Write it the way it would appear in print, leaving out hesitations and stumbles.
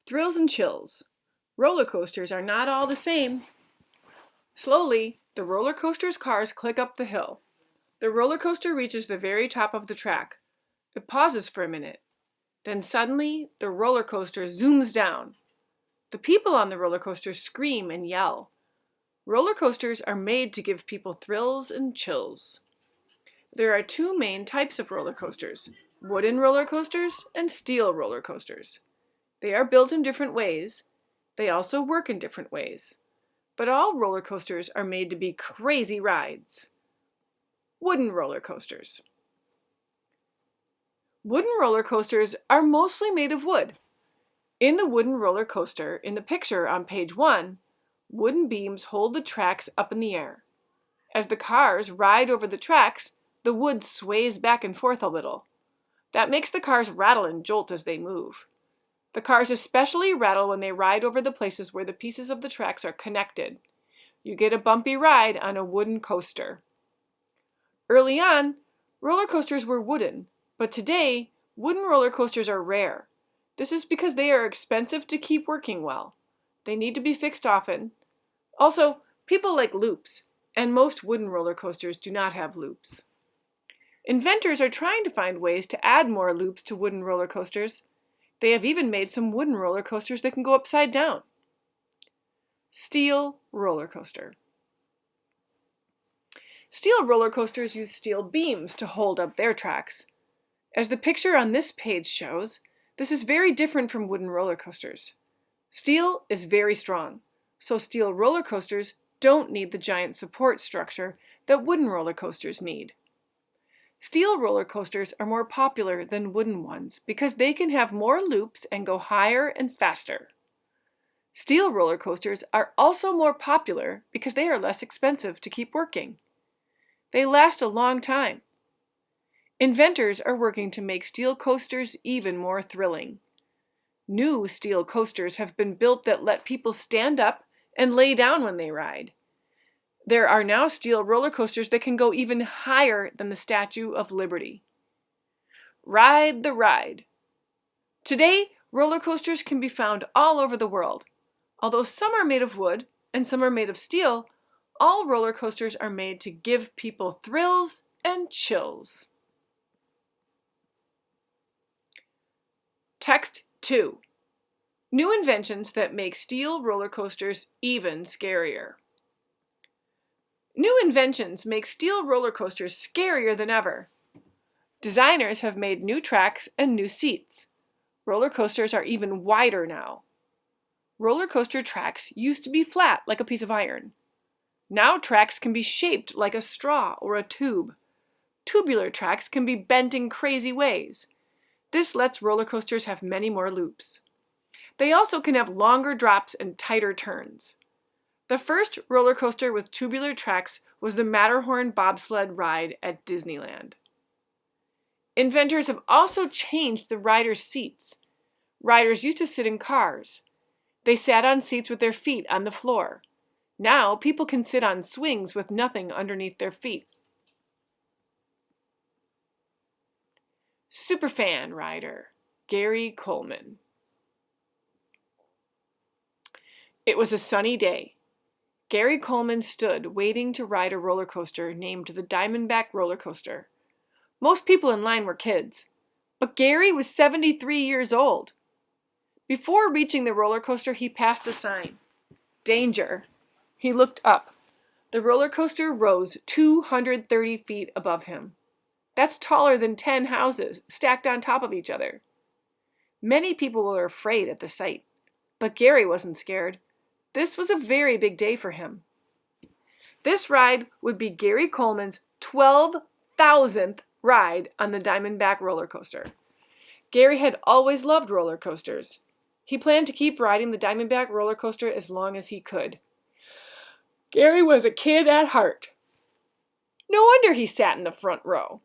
Thrills and chills. Roller coasters are not all the same. Slowly, the roller coaster's cars click up the hill. The roller coaster reaches the very top of the track. It pauses for a minute. Then suddenly, the roller coaster zooms down. The people on the roller coaster scream and yell. Roller coasters are made to give people thrills and chills. There are two main types of roller coasters: wooden roller coasters and steel roller coasters. They are built in different ways. They also work in different ways. But all roller coasters are made to be crazy rides. Wooden roller coasters. Wooden roller coasters are mostly made of wood. In the wooden roller coaster, in the picture on page 1, wooden beams hold the tracks up in the air. As the cars ride over the tracks, the wood sways back and forth a little. That makes the cars rattle and jolt as they move. The cars especially rattle when they ride over the places where the pieces of the tracks are connected. You get a bumpy ride on a wooden coaster. Early on, roller coasters were wooden, but today, wooden roller coasters are rare. This is because they are expensive to keep working well. They need to be fixed often. Also, people like loops, and most wooden roller coasters do not have loops. Inventors are trying to find ways to add more loops to wooden roller coasters. They have even made some wooden roller coasters that can go upside down. Steel roller coaster. Steel roller coasters use steel beams to hold up their tracks. As the picture on this page shows, this is very different from wooden roller coasters. Steel is very strong, so steel roller coasters don't need the giant support structure that wooden roller coasters need. Steel roller coasters are more popular than wooden ones because they can have more loops and go higher and faster. Steel roller coasters are also more popular because they are less expensive to keep working. They last a long time. Inventors are working to make steel coasters even more thrilling. New steel coasters have been built that let people stand up and lay down when they ride. There are now steel roller coasters that can go even higher than the Statue of Liberty. Ride the ride. Today, roller coasters can be found all over the world. Although some are made of wood and some are made of steel, all roller coasters are made to give people thrills and chills. Text 2. New inventions that make steel roller coasters even scarier. New inventions make steel roller coasters scarier than ever. Designers have made new tracks and new seats. Roller coasters are even wider now. Roller coaster tracks used to be flat like a piece of iron. Now tracks can be shaped like a straw or a tube. Tubular tracks can be bent in crazy ways. This lets roller coasters have many more loops. They also can have longer drops and tighter turns. The first roller coaster with tubular tracks was the Matterhorn bobsled ride at Disneyland. Inventors have also changed the riders' seats. Riders used to sit in cars. They sat on seats with their feet on the floor. Now people can sit on swings with nothing underneath their feet. Superfan rider, Gary Coleman. It was a sunny day. Gary Coleman stood waiting to ride a roller coaster named the Diamondback roller coaster. Most people in line were kids, but Gary was 73 years old. Before reaching the roller coaster, he passed a sign. Danger. He looked up. The roller coaster rose 230 feet above him. That's taller than 10 houses stacked on top of each other. Many people were afraid at the sight, but Gary wasn't scared. This was a very big day for him. This ride would be Gary Coleman's 12,000th ride on the Diamondback roller coaster. Gary had always loved roller coasters. He planned to keep riding the Diamondback roller coaster as long as he could. Gary was a kid at heart. No wonder he sat in the front row.